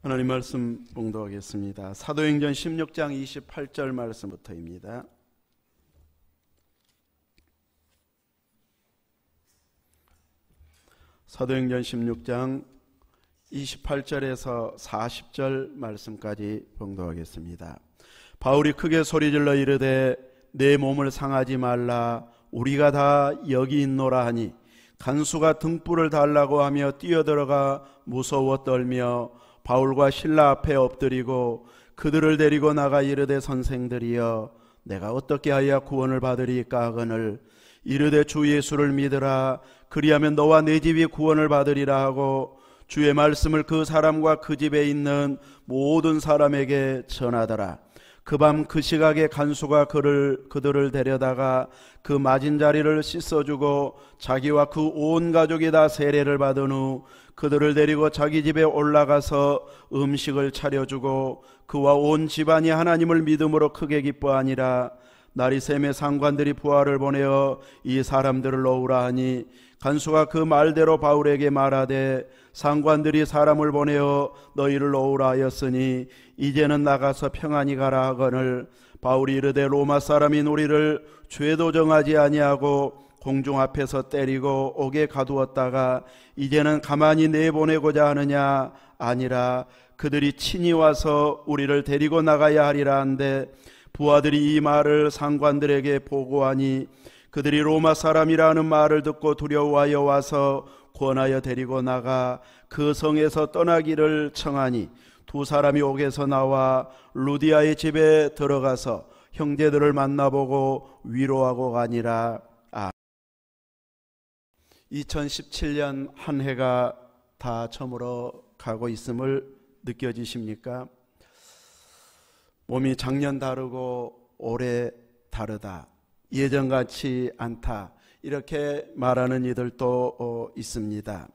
하나님 말씀 봉독하겠습니다. 사도행전 16장 28절 말씀부터입니다. 사도행전 16장 28절에서 40절 말씀까지 봉독하겠습니다. 바울이 크게 소리질러 이르되 내 몸을 상하지 말라. 우리가 다 여기 있노라 하니 간수가 등불을 달라고 하며 뛰어들어가 무서워 떨며 바울과 신라 앞에 엎드리고 그들을 데리고 나가 이르되 선생들이여 내가 어떻게 하여 구원을 받으리까 하거늘 이르되 주 예수를 믿으라. 그리하면 너와 내 집이 구원을 받으리라 하고 주의 말씀을 그 사람과 그 집에 있는 모든 사람에게 전하더라. 그 밤 그 시각에 간수가 그들을 데려다가 그 맞은 자리를 씻어주고 자기와 그 온 가족이 다 세례를 받은 후 그들을 데리고 자기 집에 올라가서 음식을 차려주고 그와 온 집안이 하나님을 믿음으로 크게 기뻐하니라. 날이 새매 상관들이 부하를 보내어 이 사람들을 놓으라 하니 간수가 그 말대로 바울에게 말하되 상관들이 사람을 보내어 너희를 놓으라 하였으니 이제는 나가서 평안히 가라 하거늘 바울이 이르되 로마 사람인 우리를 죄도 정하지 아니하고 공중 앞에서 때리고 옥에 가두었다가 이제는 가만히 내보내고자 하느냐? 아니라 그들이 친히 와서 우리를 데리고 나가야 하리라 한데 부하들이 이 말을 상관들에게 보고하니 그들이 로마 사람이라는 말을 듣고 두려워하여 와서 권하여 데리고 나가 그 성에서 떠나기를 청하니 두 사람이 옥에서 나와 루디아의 집에 들어가서 형제들을 만나보고 위로하고 가니라. 2017년 한 해가 다 저물어 가고 있음을 느껴지십니까? 몸이 작년 다르고 올해 다르다, 예전 같지 않다, 이렇게 말하는 이들도 있습니다.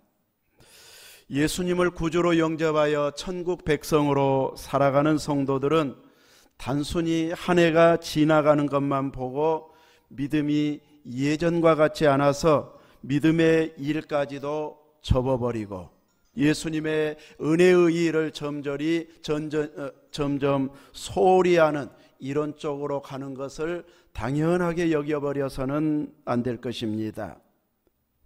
예수님을 구주로 영접하여 천국 백성으로 살아가는 성도들은 단순히 한 해가 지나가는 것만 보고 믿음이 예전과 같지 않아서 믿음의 일까지도 접어버리고 예수님의 은혜의 일을 점점 소홀히 하는 이런 쪽으로 가는 것을 당연하게 여겨버려서는 안 될 것입니다.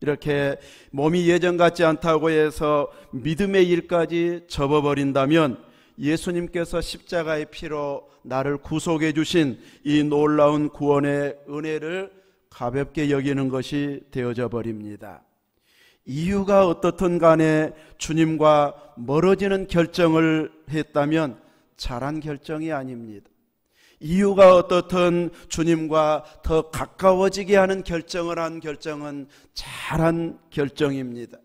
이렇게 몸이 예전 같지 않다고 해서 믿음의 일까지 접어버린다면 예수님께서 십자가의 피로 나를 구속해 주신 이 놀라운 구원의 은혜를 가볍게 여기는 것이 되어져 버립니다. 이유가 어떻든 간에 주님과 멀어지는 결정을 했다면 잘한 결정이 아닙니다. 이유가 어떻든 주님과 더 가까워지게 하는 결정을 한 결정은 잘한 결정입니다.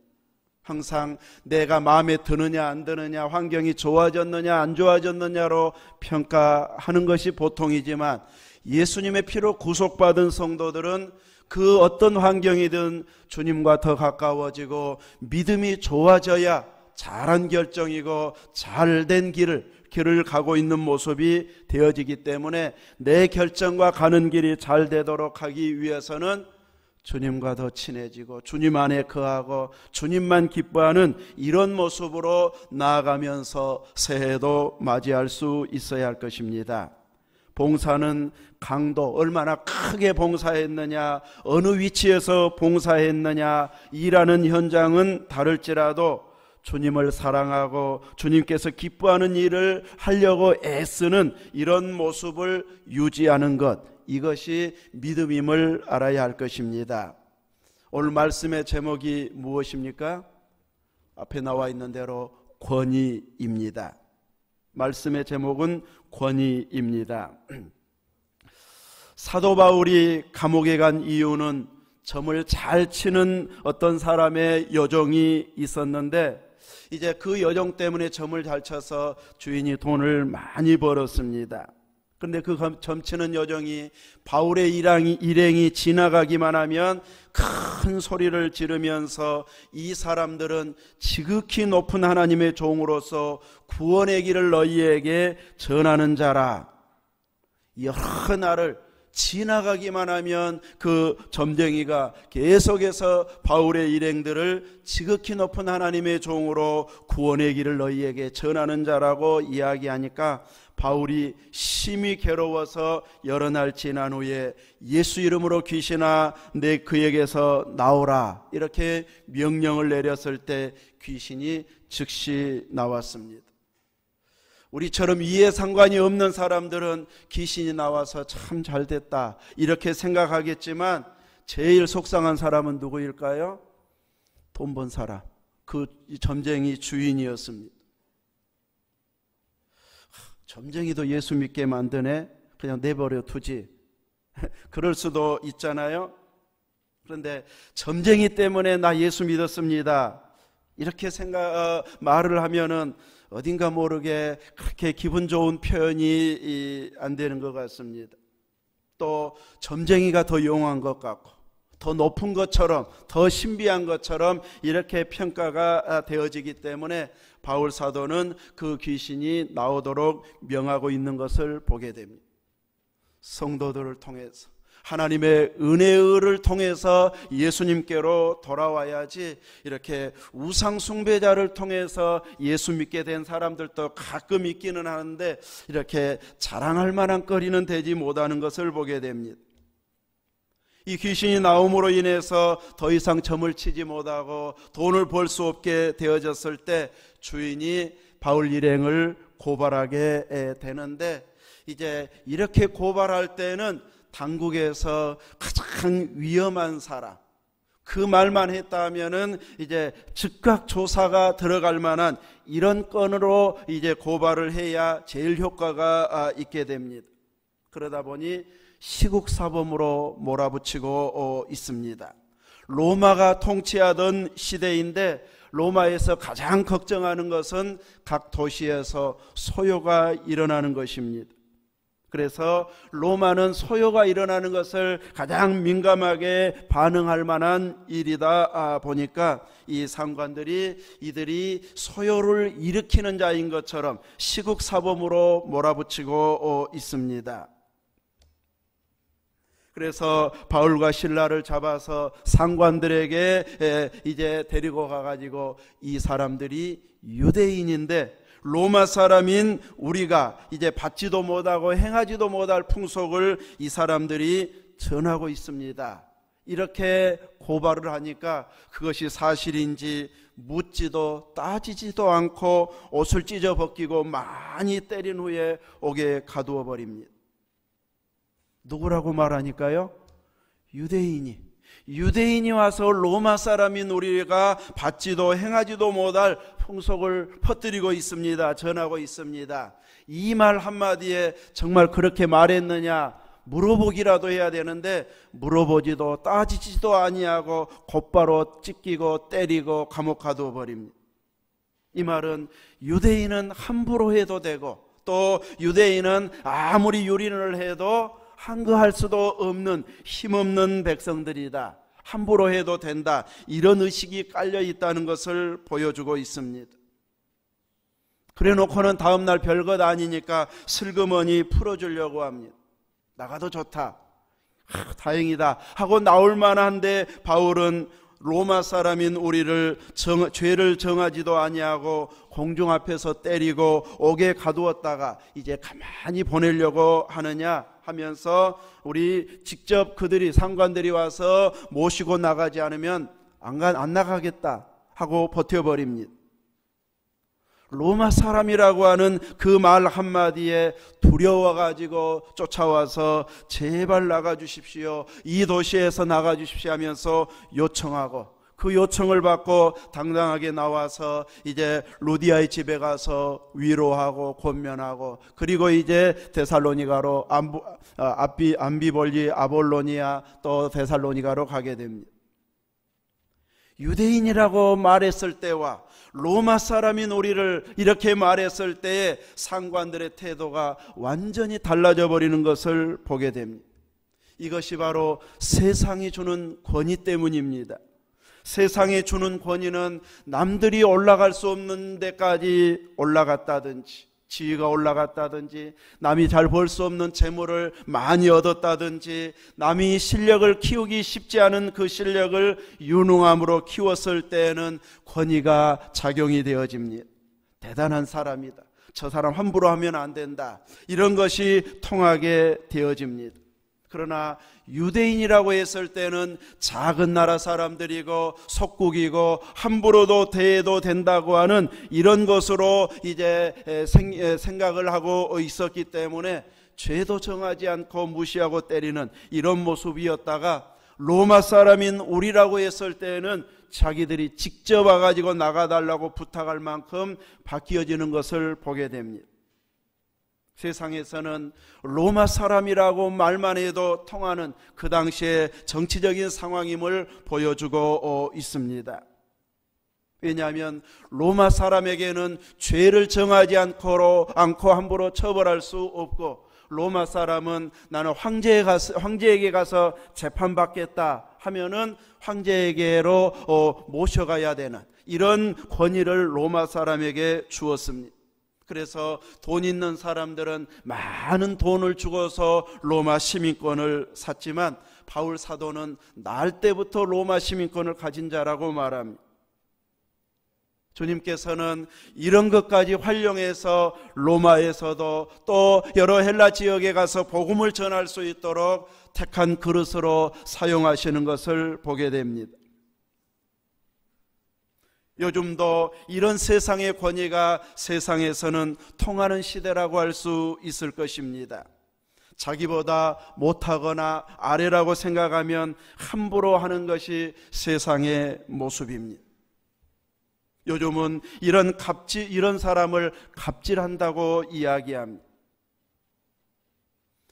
항상 내가 마음에 드느냐 안 드느냐, 환경이 좋아졌느냐 안 좋아졌느냐로 평가하는 것이 보통이지만 예수님의 피로 구속받은 성도들은 그 어떤 환경이든 주님과 더 가까워지고 믿음이 좋아져야 잘한 결정이고 잘된 길을 가고 있는 모습이 되어지기 때문에 내 결정과 가는 길이 잘 되도록 하기 위해서는 주님과 더 친해지고 주님 안에 거하고 주님만 기뻐하는 이런 모습으로 나아가면서 새해도 맞이할 수 있어야 할 것입니다. 봉사는 강도, 얼마나 크게 봉사했느냐, 어느 위치에서 봉사했느냐, 일하는 현장은 다를지라도 주님을 사랑하고 주님께서 기뻐하는 일을 하려고 애쓰는 이런 모습을 유지하는 것, 이것이 믿음임을 알아야 할 것입니다. 오늘 말씀의 제목이 무엇입니까? 앞에 나와 있는 대로 권위입니다. 말씀의 제목은 권위입니다. 사도 바울이 감옥에 간 이유는 점을 잘 치는 어떤 사람의 여종이 있었는데 이제 그 여종 때문에 점을 잘 쳐서 주인이 돈을 많이 벌었습니다. 그런데 그 점치는 여종이 바울의 일행이 지나가기만 하면 큰 소리를 지르면서 이 사람들은 지극히 높은 하나님의 종으로서 구원의 길을 너희에게 전하는 자라, 여러 날을 지나가기만 하면 그 점쟁이가 계속해서 바울의 일행들을 지극히 높은 하나님의 종으로 구원의 길을 너희에게 전하는 자라고 이야기하니까 바울이 심히 괴로워서 여러 날 지난 후에 예수 이름으로 귀신아 내 그에게서 나오라 이렇게 명령을 내렸을 때 귀신이 즉시 나왔습니다. 우리처럼 이해상관이 없는 사람들은 귀신이 나와서 참 잘됐다 이렇게 생각하겠지만 제일 속상한 사람은 누구일까요? 돈 번 사람, 그 점쟁이 주인이었습니다. 점쟁이도 예수 믿게 만드네, 그냥 내버려 두지 그럴 수도 있잖아요. 그런데 점쟁이 때문에 나 예수 믿었습니다 이렇게 말을 하면은 어딘가 모르게 그렇게 기분 좋은 표현이 안 되는 것 같습니다. 또 점쟁이가 더 용한 것 같고 더 높은 것처럼 더 신비한 것처럼 이렇게 평가가 되어지기 때문에 바울 사도는 그 귀신이 나오도록 명하고 있는 것을 보게 됩니다. 성도들을 통해서 하나님의 은혜를 통해서 예수님께로 돌아와야지 이렇게 우상 숭배자를 통해서 예수 믿게 된 사람들도 가끔 있기는 하는데 이렇게 자랑할 만한 거리는 되지 못하는 것을 보게 됩니다. 이 귀신이 나옴으로 인해서 더 이상 점을 치지 못하고 돈을 벌 수 없게 되어졌을 때 주인이 바울 일행을 고발하게 되는데 이제 이렇게 고발할 때는 당국에서 가장 위험한 사람, 그 말만 했다 하면은 이제 즉각 조사가 들어갈 만한 이런 건으로 이제 고발을 해야 제일 효과가 있게 됩니다. 그러다 보니 시국사범으로 몰아붙이고 있습니다. 로마가 통치하던 시대인데 로마에서 가장 걱정하는 것은 각 도시에서 소요가 일어나는 것입니다. 그래서 로마는 소요가 일어나는 것을 가장 민감하게 반응할 만한 일이다 보니까 이 상관들이 이들이 소요를 일으키는 자인 것처럼 시국사범으로 몰아붙이고 있습니다. 그래서 바울과 실라를 잡아서 상관들에게 이제 데리고 가가지고 이 사람들이 유대인인데 로마 사람인 우리가 이제 받지도 못하고 행하지도 못할 풍속을 이 사람들이 전하고 있습니다. 이렇게 고발을 하니까 그것이 사실인지 묻지도 따지지도 않고 옷을 찢어 벗기고 많이 때린 후에 옥에 가두어 버립니다. 누구라고 말하니까요? 유대인이 와서 로마 사람인 우리가 받지도 행하지도 못할 풍속을 퍼뜨리고 있습니다. 전하고 있습니다. 이 말 한마디에 정말 그렇게 말했느냐 물어보기라도 해야 되는데 물어보지도 따지지도 아니하고 곧바로 찢기고 때리고 감옥 가두어 버립니다. 이 말은 유대인은 함부로 해도 되고 또 유대인은 아무리 유린을 해도 한거할 수도 없는 힘없는 백성들이다. 함부로 해도 된다. 이런 의식이 깔려 있다는 것을 보여주고 있습니다. 그래 놓고는 다음날 별것 아니니까 슬그머니 풀어주려고 합니다. 나가도 좋다. 다행이다 하고 나올 만한데 바울은 로마 사람인 우리를 죄를 정하지도 아니하고 공중 앞에서 때리고 옥에 가두었다가 이제 가만히 보내려고 하느냐 하면서 우리 직접 그들이 상관들이 와서 모시고 나가지 않으면 안 나가겠다 하고 버텨버립니다. 로마 사람이라고 하는 그 말 한마디에 두려워가지고 쫓아와서 제발 나가주십시오, 이 도시에서 나가주십시오 하면서 요청하고 그 요청을 받고 당당하게 나와서 이제 루디아의 집에 가서 위로하고 권면하고 그리고 이제 데살로니가로 암비볼리 아볼로니아 또 데살로니가로 가게 됩니다. 유대인이라고 말했을 때와 로마 사람인 우리를 이렇게 말했을 때의 상관들의 태도가 완전히 달라져 버리는 것을 보게 됩니다. 이것이 바로 세상이 주는 권위 때문입니다. 세상이 주는 권위는 남들이 올라갈 수 없는 데까지 올라갔다든지 지위가 올라갔다든지, 남이 잘 벌 수 없는 재물을 많이 얻었다든지, 남이 실력을 키우기 쉽지 않은 그 실력을 유능함으로 키웠을 때에는 권위가 작용이 되어집니다. 대단한 사람이다, 저 사람 함부로 하면 안 된다, 이런 것이 통하게 되어집니다. 그러나 유대인이라고 했을 때는 작은 나라 사람들이고 속국이고 함부로도 대해도 된다고 하는 이런 것으로 이제 생각을 하고 있었기 때문에 죄도 정하지 않고 무시하고 때리는 이런 모습이었다가, 로마 사람인 우리라고 했을 때는 자기들이 직접 와가지고 나가달라고 부탁할 만큼 바뀌어지는 것을 보게 됩니다. 세상에서는 로마 사람이라고 말만 해도 통하는 그 당시의 정치적인 상황임을 보여주고 있습니다. 왜냐하면 로마 사람에게는 죄를 정하지 않고 함부로 처벌할 수 없고, 로마 사람은 나는 황제에게 가서 재판받겠다 하면은 황제에게로 모셔가야 되는 이런 권위를 로마 사람에게 주었습니다. 그래서 돈 있는 사람들은 많은 돈을 주고서 로마 시민권을 샀지만, 바울 사도는 날 때부터 로마 시민권을 가진 자라고 말합니다. 주님께서는 이런 것까지 활용해서 로마에서도 또 여러 헬라 지역에 가서 복음을 전할 수 있도록 택한 그릇으로 사용하시는 것을 보게 됩니다. 요즘도 이런 세상의 권위가 세상에서는 통하는 시대라고 할 수 있을 것입니다. 자기보다 못하거나 아래라고 생각하면 함부로 하는 것이 세상의 모습입니다. 요즘은 이런 사람을 갑질한다고 이야기합니다.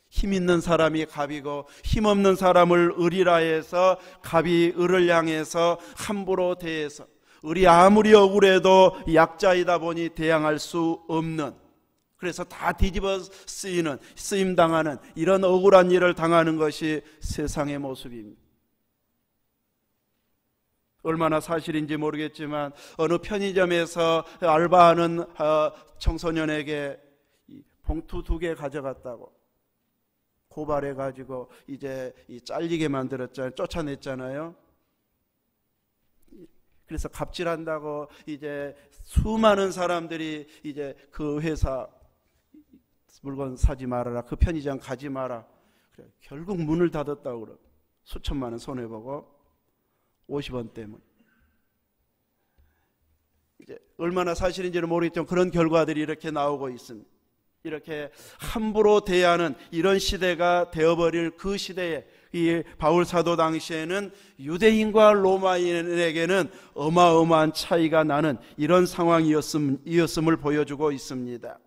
힘 있는 사람이 갑이고 힘 없는 사람을 을이라 해서 갑이 을을 향해서 함부로 대해서, 을이 아무리 억울해도 약자이다 보니 대항할 수 없는, 그래서 다 뒤집어 쓰임당하는 이런 억울한 일을 당하는 것이 세상의 모습입니다. 얼마나 사실인지 모르겠지만 어느 편의점에서 알바하는 청소년에게 봉투 2개 가져갔다고 고발해가지고 이제 잘리게 만들었잖아요. 쫓아냈잖아요. 그래서 갑질한다고 이제 수많은 사람들이 이제 그 회사 물건 사지 말아라, 그 편의점 가지 마라. 그래, 결국 문을 닫았다고 그러고 수천만 원 손해보고 50원 때문에. 이제 얼마나 사실인지는 모르겠지만 그런 결과들이 이렇게 나오고 있습니다. 이렇게 함부로 대하는 이런 시대가 되어버릴 그 시대에, 이 바울 사도 당시에는 유대인과 로마인에게는 어마어마한 차이가 나는 이런 상황이었음을 보여주고 있습니다.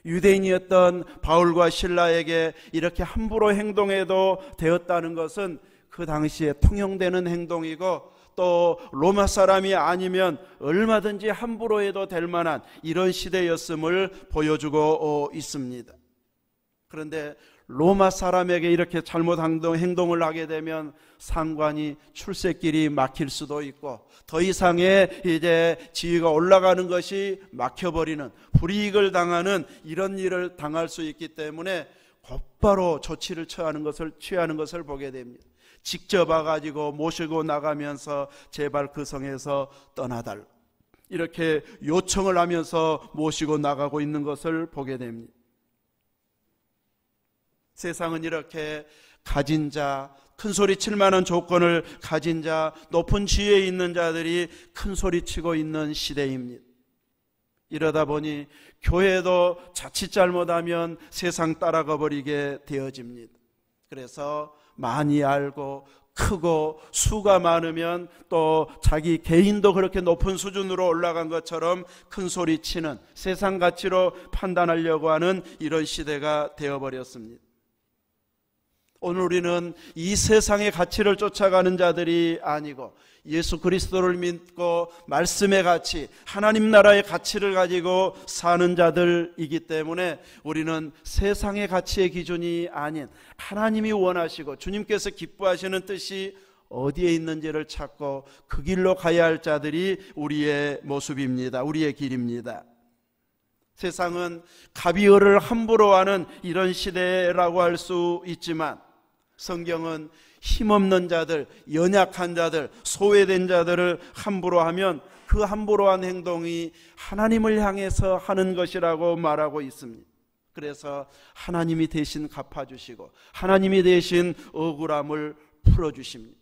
유대인이었던 바울과 실라에게 이렇게 함부로 행동해도 되었다는 것은 그 당시에 통용되는 행동이고, 또 로마 사람이 아니면 얼마든지 함부로 해도 될 만한 이런 시대였음을 보여주고 있습니다. 그런데 로마 사람에게 이렇게 잘못 행동을 하게 되면 상관이 출세길이 막힐 수도 있고, 더 이상의 이제 지위가 올라가는 것이 막혀버리는, 불이익을 당하는 이런 일을 당할 수 있기 때문에 곧바로 조치를 취하는 것을 보게 됩니다. 직접 와가지고 모시고 나가면서 제발 그 성에서 떠나달라, 이렇게 요청을 하면서 모시고 나가고 있는 것을 보게 됩니다. 세상은 이렇게 가진 자, 큰 소리 칠 만한 조건을 가진 자, 높은 지위에 있는 자들이 큰 소리 치고 있는 시대입니다. 이러다 보니 교회도 자칫 잘못하면 세상 따라가 버리게 되어집니다. 그래서 많이 알고 크고 수가 많으면 또 자기 개인도 그렇게 높은 수준으로 올라간 것처럼 큰 소리 치는, 세상 가치로 판단하려고 하는 이런 시대가 되어버렸습니다. 오늘 우리는 이 세상의 가치를 쫓아가는 자들이 아니고 예수 그리스도를 믿고 말씀의 가치, 하나님 나라의 가치를 가지고 사는 자들이기 때문에 우리는 세상의 가치의 기준이 아닌 하나님이 원하시고 주님께서 기뻐하시는 뜻이 어디에 있는지를 찾고 그 길로 가야 할 자들이 우리의 모습입니다. 우리의 길입니다. 세상은 가비어를 함부로 하는 이런 시대라고 할 수 있지만 성경은 힘없는 자들, 연약한 자들, 소외된 자들을 함부로 하면 그 함부로 한 행동이 하나님을 향해서 하는 것이라고 말하고 있습니다. 그래서 하나님이 대신 갚아주시고 하나님이 대신 억울함을 풀어주십니다.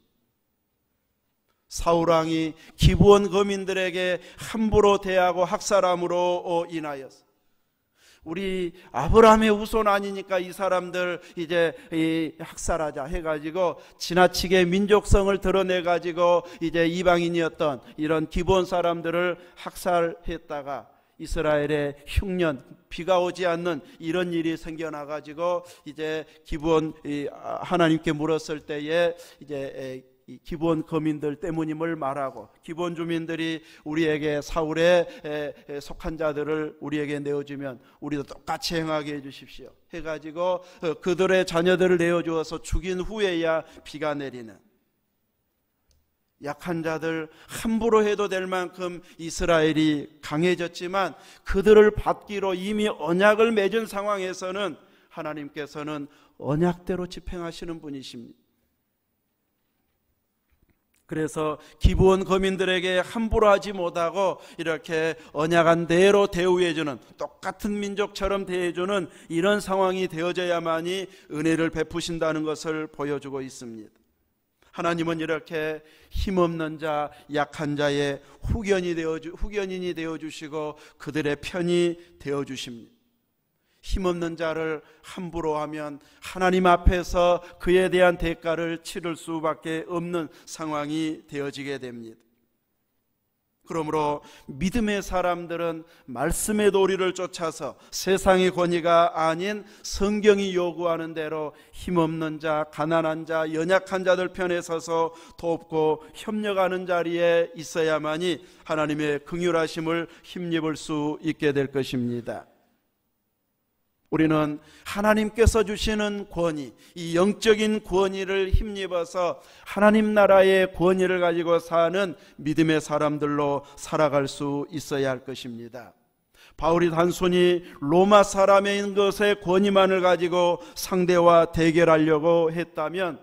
사울왕이 기브온 거민들에게 함부로 대하고 학살함으로 인하여서 우리 아브라함의 후손 아니니까 이 사람들 이제 학살하자 해가지고 지나치게 민족성을 드러내가지고 이제 이방인이었던 이런 기브온 사람들을 학살했다가 이스라엘의 흉년, 비가 오지 않는 이런 일이 생겨나가지고 이제 기브온 하나님께 물었을 때에 이제 기브온 거민들 때문임을 말하고 기브온 주민들이 우리에게 사울에 속한 자들을 우리에게 내어주면 우리도 똑같이 행하게 해주십시오 해가지고 그들의 자녀들을 내어주어서 죽인 후에야 비가 내리는, 약한 자들 함부로 해도 될 만큼 이스라엘이 강해졌지만 그들을 받기로 이미 언약을 맺은 상황에서는 하나님께서는 언약대로 집행하시는 분이십니다. 그래서 기브온 거민들에게 함부로 하지 못하고 이렇게 언약한 대로 대우해주는, 똑같은 민족처럼 대해주는 이런 상황이 되어져야만이 은혜를 베푸신다는 것을 보여주고 있습니다. 하나님은 이렇게 힘없는 자, 약한 자의 후견인이 되어주시고 그들의 편이 되어주십니다. 힘없는 자를 함부로 하면 하나님 앞에서 그에 대한 대가를 치를 수밖에 없는 상황이 되어지게 됩니다. 그러므로 믿음의 사람들은 말씀의 도리를 쫓아서 세상의 권위가 아닌 성경이 요구하는 대로 힘없는 자, 가난한 자, 연약한 자들 편에 서서 돕고 협력하는 자리에 있어야만이 하나님의 긍휼하심을 힘입을 수 있게 될 것입니다. 우리는 하나님께서 주시는 권위, 이 영적인 권위를 힘입어서 하나님 나라의 권위를 가지고 사는 믿음의 사람들로 살아갈 수 있어야 할 것입니다. 바울이 단순히 로마 사람인 것의 권위만을 가지고 상대와 대결하려고 했다면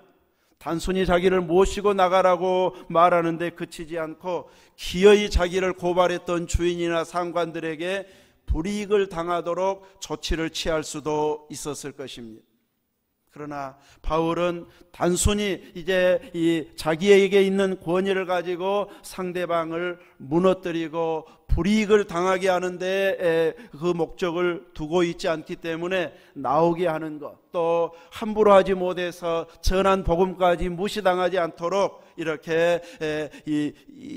단순히 자기를 모시고 나가라고 말하는데 그치지 않고 기어이 자기를 고발했던 주인이나 상관들에게 불이익을 당하도록 조치를 취할 수도 있었을 것입니다. 그러나 바울은 단순히 이제 이 자기에게 있는 권위를 가지고 상대방을 무너뜨리고 불이익을 당하게 하는데 그 목적을 두고 있지 않기 때문에 나오게 하는 것, 또 함부로 하지 못해서 전한 복음까지 무시당하지 않도록 이렇게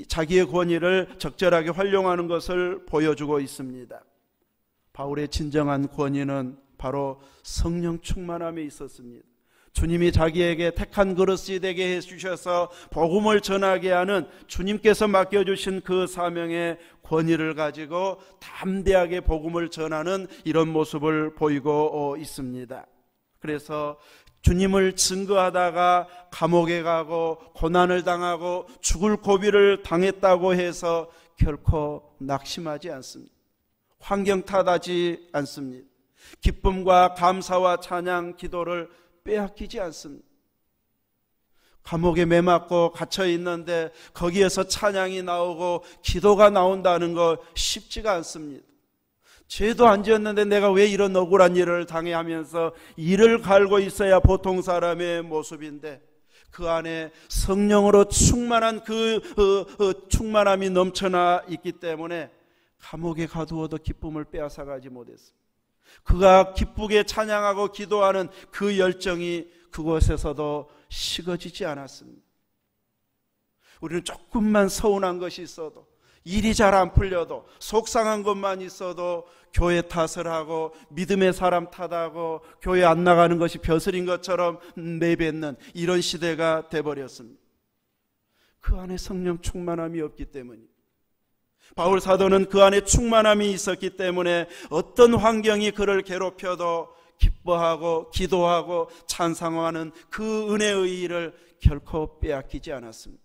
자기의 권위를 적절하게 활용하는 것을 보여주고 있습니다. 바울의 진정한 권위는 바로 성령 충만함에 있었습니다. 주님이 자기에게 택한 그릇이 되게 해주셔서 복음을 전하게 하는 주님께서 맡겨주신 그 사명의 권위를 가지고 담대하게 복음을 전하는 이런 모습을 보이고 있습니다. 그래서 주님을 증거하다가 감옥에 가고 고난을 당하고 죽을 고비를 당했다고 해서 결코 낙심하지 않습니다. 환경 탓하지 않습니다. 기쁨과 감사와 찬양, 기도를 빼앗기지 않습니다. 감옥에 매맞고 갇혀 있는데 거기에서 찬양이 나오고 기도가 나온다는 거 쉽지가 않습니다. 죄도 안 지었는데 내가 왜 이런 억울한 일을 당해 하면서 이를 갈고 있어야 보통 사람의 모습인데 그 안에 성령으로 충만한 충만함이 넘쳐나 있기 때문에 감옥에 가두어도 기쁨을 빼앗아가지 못했습니다. 그가 기쁘게 찬양하고 기도하는 그 열정이 그곳에서도 식어지지 않았습니다. 우리는 조금만 서운한 것이 있어도, 일이 잘 안 풀려도, 속상한 것만 있어도 교회 탓을 하고 믿음의 사람 탓하고 교회 안 나가는 것이 벼슬인 것처럼 내뱉는 이런 시대가 돼버렸습니다. 그 안에 성령 충만함이 없기 때문입니다. 바울 사도는 그 안에 충만함이 있었기 때문에 어떤 환경이 그를 괴롭혀도 기뻐하고 기도하고 찬송하는 그 은혜의 일을 결코 빼앗기지 않았습니다.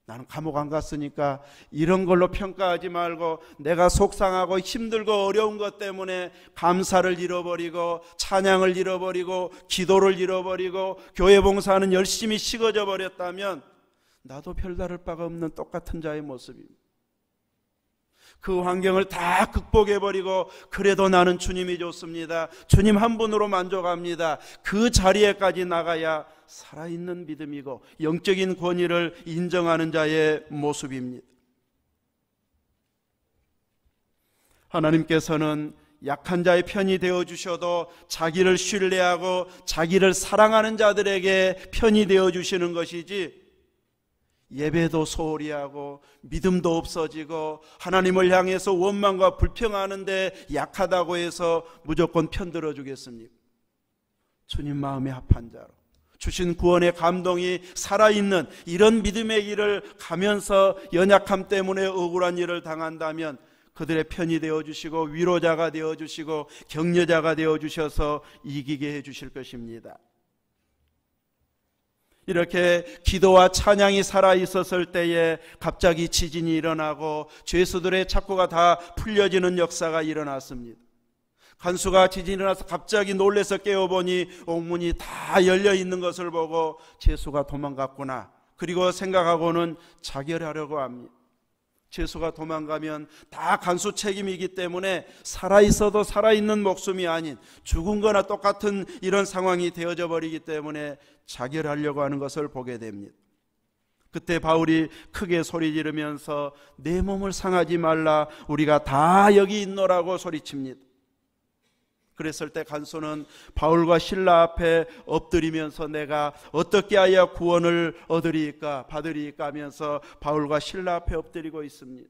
나는 감옥 안 갔으니까 이런 걸로 평가하지 말고 내가 속상하고 힘들고 어려운 것 때문에 감사를 잃어버리고 찬양을 잃어버리고 기도를 잃어버리고 교회 봉사는 열심히 식어져 버렸다면 나도 별다를 바가 없는 똑같은 자의 모습입니다. 그 환경을 다 극복해버리고 그래도 나는 주님이 좋습니다, 주님 한 분으로 만족합니다, 그 자리에까지 나가야 살아있는 믿음이고 영적인 권위를 인정하는 자의 모습입니다. 하나님께서는 약한 자의 편이 되어주셔도 자기를 신뢰하고 자기를 사랑하는 자들에게 편이 되어주시는 것이지, 예배도 소홀히 하고 믿음도 없어지고 하나님을 향해서 원망과 불평하는데 약하다고 해서 무조건 편들어 주겠습니까? 주님 마음에 합한 자로 주신 구원의 감동이 살아있는 이런 믿음의 길을 가면서 연약함 때문에 억울한 일을 당한다면 그들의 편이 되어주시고 위로자가 되어주시고 격려자가 되어주셔서 이기게 해주실 것입니다. 이렇게 기도와 찬양이 살아있었을 때에 갑자기 지진이 일어나고 죄수들의 착고가 다 풀려지는 역사가 일어났습니다. 간수가 지진이 일어나서 갑자기 놀라서 깨어보니 옥문이 다 열려있는 것을 보고 죄수가 도망갔구나, 그리고 생각하고는 자결하려고 합니다. 죄수가 도망가면 다 간수 책임이기 때문에 살아있어도 살아있는 목숨이 아닌 죽은 거나 똑같은 이런 상황이 되어져 버리기 때문에 자결하려고 하는 것을 보게 됩니다. 그때 바울이 크게 소리 지르면서 내 몸을 상하지 말라, 우리가 다 여기 있노라고 소리칩니다. 그랬을 때 간수는 바울과 실라 앞에 엎드리면서 내가 어떻게 하여 구원을 받으리까 하면서 바울과 실라 앞에 엎드리고 있습니다.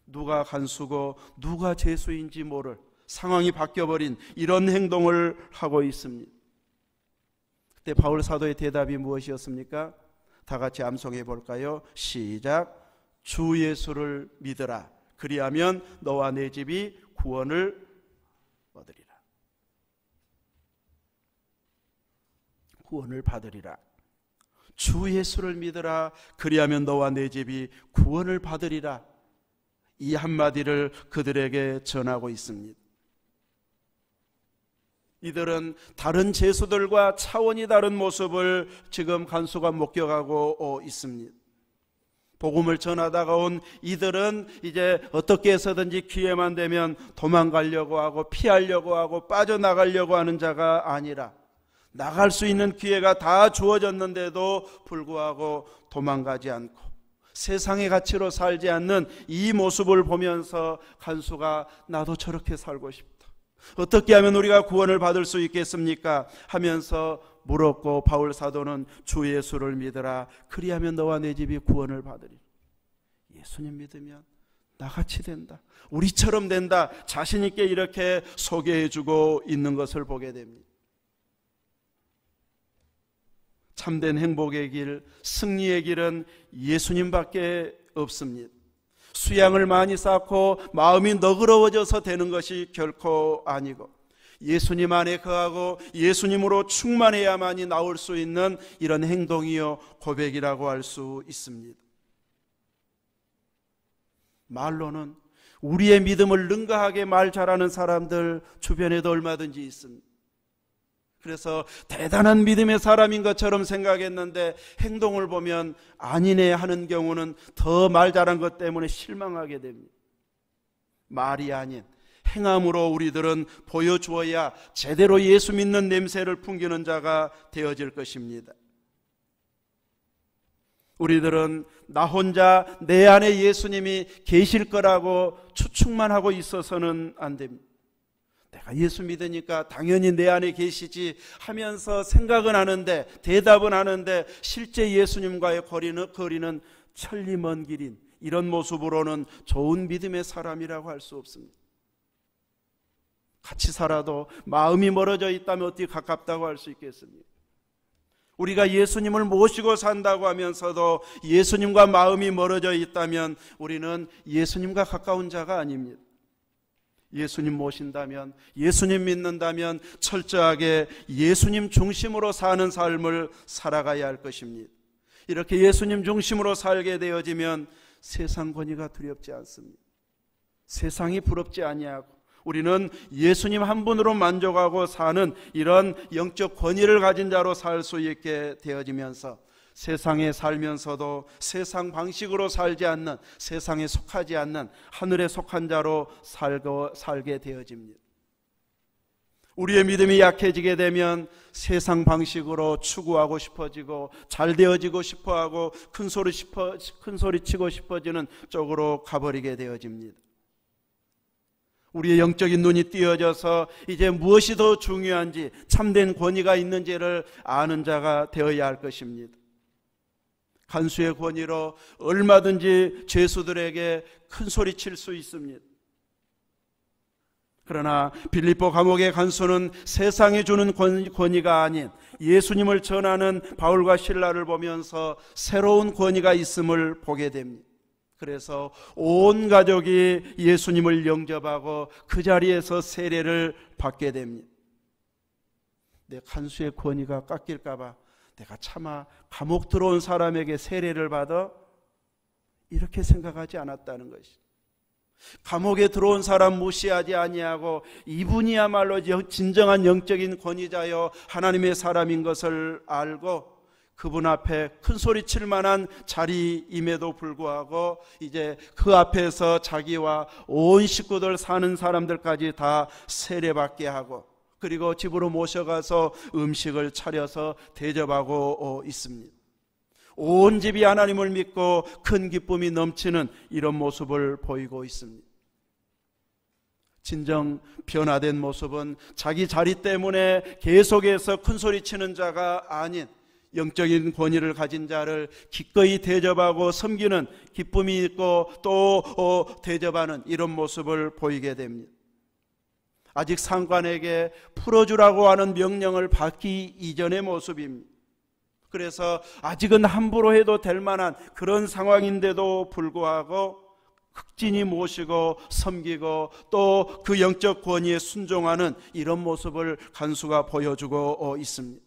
누가 간수고 누가 죄수인지 모를 상황이 바뀌어버린 이런 행동을 하고 있습니다. 그때 바울 사도의 대답이 무엇이었습니까? 다 같이 암송해 볼까요? 시작. 주 예수를 믿으라, 그리하면 너와 내 집이 구원을 얻으리라. 구원을 받으리라. 주 예수를 믿으라, 그리하면 너와 내 집이 구원을 받으리라. 이 한마디를 그들에게 전하고 있습니다. 이들은 다른 죄수들과 차원이 다른 모습을 지금 간수가 목격하고 있습니다. 복음을 전하다가 온 이들은 이제 어떻게 해서든지 기회만 되면 도망가려고 하고 피하려고 하고 빠져나가려고 하는 자가 아니라 나갈 수 있는 기회가 다 주어졌는데도 불구하고 도망가지 않고 세상의 가치로 살지 않는 이 모습을 보면서 간수가 나도 저렇게 살고 싶다, 어떻게 하면 우리가 구원을 받을 수 있겠습니까? 하면서 물었고, 바울 사도는 주 예수를 믿으라, 그리하면 너와 내 집이 구원을 받으리. 예수님 믿으면 나같이 된다, 우리처럼 된다, 자신 있게 이렇게 소개해주고 있는 것을 보게 됩니다. 참된 행복의 길, 승리의 길은 예수님밖에 없습니다. 수양을 많이 쌓고 마음이 너그러워져서 되는 것이 결코 아니고 예수님 안에 거하고 예수님으로 충만해야만이 나올 수 있는 이런 행동이요 고백이라고 할 수 있습니다. 말로는 우리의 믿음을 능가하게 말 잘하는 사람들 주변에도 얼마든지 있습니다. 그래서 대단한 믿음의 사람인 것처럼 생각했는데 행동을 보면 아니네 하는 경우는 더 말 잘한 것 때문에 실망하게 됩니다. 말이 아닌 행함으로 우리들은 보여주어야 제대로 예수 믿는 냄새를 풍기는 자가 되어질 것입니다. 우리들은 나 혼자 내 안에 예수님이 계실 거라고 추측만 하고 있어서는 안 됩니다. 내가 예수 믿으니까 당연히 내 안에 계시지 하면서 생각은 하는데, 대답은 하는데 실제 예수님과의 거리는 천리 먼 길인 이런 모습으로는 좋은 믿음의 사람이라고 할 수 없습니다. 같이 살아도 마음이 멀어져 있다면 어떻게 가깝다고 할 수 있겠습니까? 우리가 예수님을 모시고 산다고 하면서도 예수님과 마음이 멀어져 있다면 우리는 예수님과 가까운 자가 아닙니다. 예수님 모신다면, 예수님 믿는다면 철저하게 예수님 중심으로 사는 삶을 살아가야 할 것입니다. 이렇게 예수님 중심으로 살게 되어지면 세상 권위가 두렵지 않습니다. 세상이 부럽지 아니하고 우리는 예수님 한 분으로 만족하고 사는 이런 영적 권위를 가진 자로 살 수 있게 되어지면서 세상에 살면서도 세상 방식으로 살지 않는, 세상에 속하지 않는 하늘에 속한 자로 살게 되어집니다. 우리의 믿음이 약해지게 되면 세상 방식으로 추구하고 싶어지고 잘 되어지고 싶어하고 큰 소리 치고 싶어지는 쪽으로 가버리게 되어집니다. 우리의 영적인 눈이 띄어져서 이제 무엇이 더 중요한지, 참된 권위가 있는지를 아는 자가 되어야 할 것입니다. 간수의 권위로 얼마든지 죄수들에게 큰 소리 칠 수 있습니다. 그러나 빌립보 감옥의 간수는 세상이 주는 권위가 아닌 예수님을 전하는 바울과 실라를 보면서 새로운 권위가 있음을 보게 됩니다. 그래서 온 가족이 예수님을 영접하고 그 자리에서 세례를 받게 됩니다. 내 간수의 권위가 깎일까 봐 내가 차마 감옥 들어온 사람에게 세례를 받아 이렇게 생각하지 않았다는 것이. 감옥에 들어온 사람 무시하지 아니하고 이분이야말로 진정한 영적인 권위자여 하나님의 사람인 것을 알고 그분 앞에 큰 소리 칠 만한 자리임에도 불구하고 이제 그 앞에서 자기와 온 식구들 사는 사람들까지 다 세례받게 하고 그리고 집으로 모셔가서 음식을 차려서 대접하고 있습니다. 온 집이 하나님을 믿고 큰 기쁨이 넘치는 이런 모습을 보이고 있습니다. 진정 변화된 모습은 자기 자리 때문에 계속해서 큰 소리 치는 자가 아닌 영적인 권위를 가진 자를 기꺼이 대접하고 섬기는 기쁨이 있고 또 대접하는 이런 모습을 보이게 됩니다. 아직 상관에게 풀어주라고 하는 명령을 받기 이전의 모습입니다. 그래서 아직은 함부로 해도 될 만한 그런 상황인데도 불구하고 극진히 모시고 섬기고 또 그 영적 권위에 순종하는 이런 모습을 간수가 보여주고 있습니다.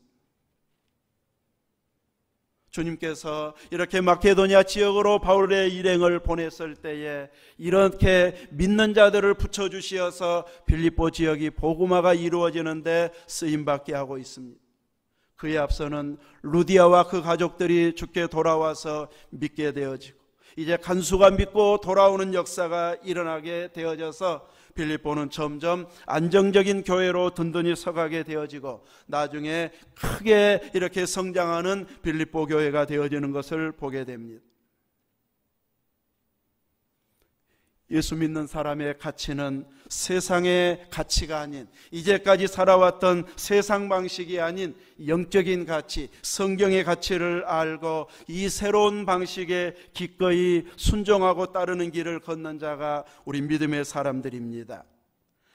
주님께서 이렇게 마케도니아 지역으로 바울의 일행을 보냈을 때에 이렇게 믿는 자들을 붙여주시어서 빌립보 지역이 복음화가 이루어지는데 쓰임받게 하고 있습니다. 그에 앞서는 루디아와 그 가족들이 주께 돌아와서 믿게 되어지고 이제 간수가 믿고 돌아오는 역사가 일어나게 되어져서 빌립보는 점점 안정적인 교회로 든든히 서가게 되어지고 나중에 크게 이렇게 성장하는 빌립보 교회가 되어지는 것을 보게 됩니다. 예수 믿는 사람의 가치는 세상의 가치가 아닌 이제까지 살아왔던 세상 방식이 아닌 영적인 가치, 성경의 가치를 알고 이 새로운 방식에 기꺼이 순종하고 따르는 길을 걷는 자가 우리 믿음의 사람들입니다.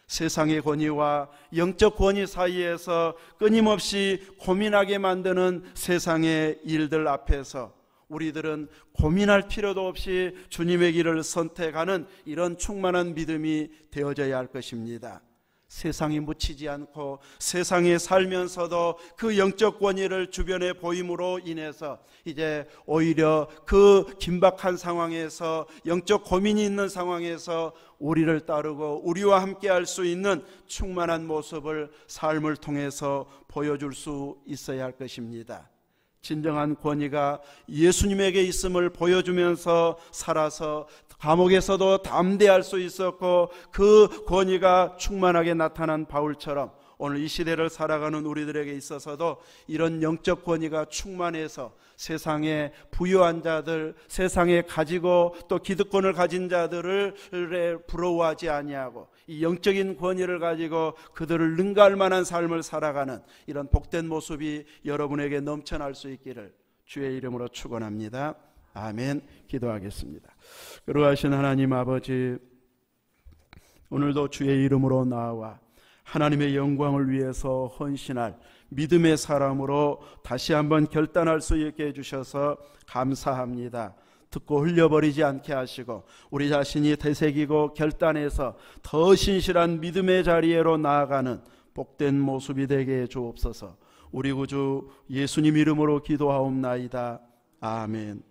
세상의 권위와 영적 권위 사이에서 끊임없이 고민하게 만드는 세상의 일들 앞에서 우리들은 고민할 필요도 없이 주님의 길을 선택하는 이런 충만한 믿음이 되어져야 할 것입니다. 세상에 묻히지 않고 세상에 살면서도 그 영적 권위를 주변에 보임으로 인해서 이제 오히려 그 긴박한 상황에서 영적 고민이 있는 상황에서 우리를 따르고 우리와 함께 할 수 있는 충만한 모습을 삶을 통해서 보여줄 수 있어야 할 것입니다. 진정한 권위가 예수님에게 있음을 보여주면서 살아서 감옥에서도 담대할 수 있었고 그 권위가 충만하게 나타난 바울처럼 오늘 이 시대를 살아가는 우리들에게 있어서도 이런 영적 권위가 충만해서 세상에 부유한 자들, 세상에 가지고 또 기득권을 가진 자들을 부러워하지 아니하고 이 영적인 권위를 가지고 그들을 능가할 만한 삶을 살아가는 이런 복된 모습이 여러분에게 넘쳐날 수 있기를 주의 이름으로 축원합니다. 아멘. 기도하겠습니다. 그러하신 하나님 아버지, 오늘도 주의 이름으로 나와 하나님의 영광을 위해서 헌신할 믿음의 사람으로 다시 한번 결단할 수 있게 해주셔서 감사합니다. 듣고 흘려버리지 않게 하시고 우리 자신이 되새기고 결단해서 더 신실한 믿음의 자리로 나아가는 복된 모습이 되게 해 주옵소서. 우리 구주 예수님 이름으로 기도하옵나이다. 아멘.